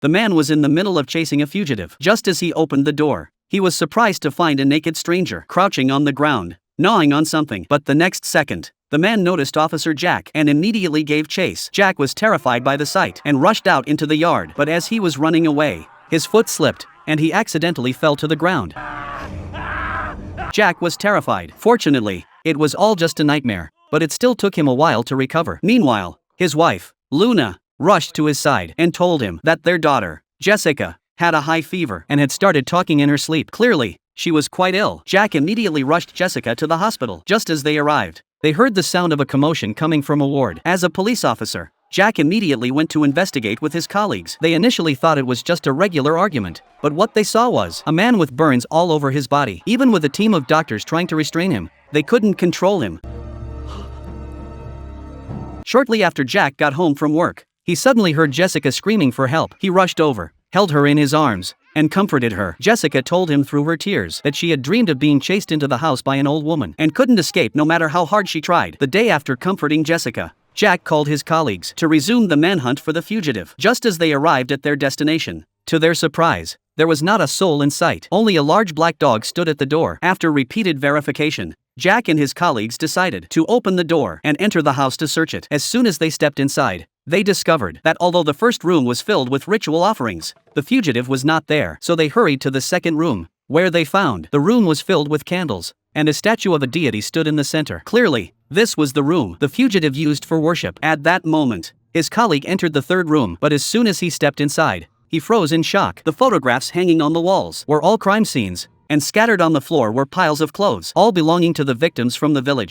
The man was in the middle of chasing a fugitive. Just as he opened the door, he was surprised to find a naked stranger crouching on the ground, gnawing on something. But the next second, the man noticed Officer Jack and immediately gave chase. Jack was terrified by the sight and rushed out into the yard. But as he was running away, his foot slipped, and he accidentally fell to the ground. Jack was terrified. Fortunately, it was all just a nightmare, but it still took him a while to recover. Meanwhile, his wife, Luna, rushed to his side and told him that their daughter, Jessica, had a high fever and had started talking in her sleep. Clearly, she was quite ill. Jack immediately rushed Jessica to the hospital. Just as they arrived, they heard the sound of a commotion coming from a ward. As a police officer, Jack immediately went to investigate with his colleagues. They initially thought it was just a regular argument, but what they saw was a man with burns all over his body. Even with a team of doctors trying to restrain him, they couldn't control him. Shortly after Jack got home from work, he suddenly heard Jessica screaming for help. He rushed over, held her in his arms, and comforted her. Jessica told him through her tears that she had dreamed of being chased into the house by an old woman and couldn't escape no matter how hard she tried. The day after comforting Jessica, Jack called his colleagues to resume the manhunt for the fugitive. Just as they arrived at their destination, to their surprise, there was not a soul in sight. Only a large black dog stood at the door. After repeated verification, Jack and his colleagues decided to open the door and enter the house to search it. As soon as they stepped inside, they discovered that although the first room was filled with ritual offerings, the fugitive was not there. So they hurried to the second room, where they found the room was filled with candles, and a statue of a deity stood in the center. Clearly, this was the room the fugitive used for worship. At that moment, his colleague entered the third room, but as soon as he stepped inside, he froze in shock. The photographs hanging on the walls were all crime scenes, and scattered on the floor were piles of clothes, all belonging to the victims from the village.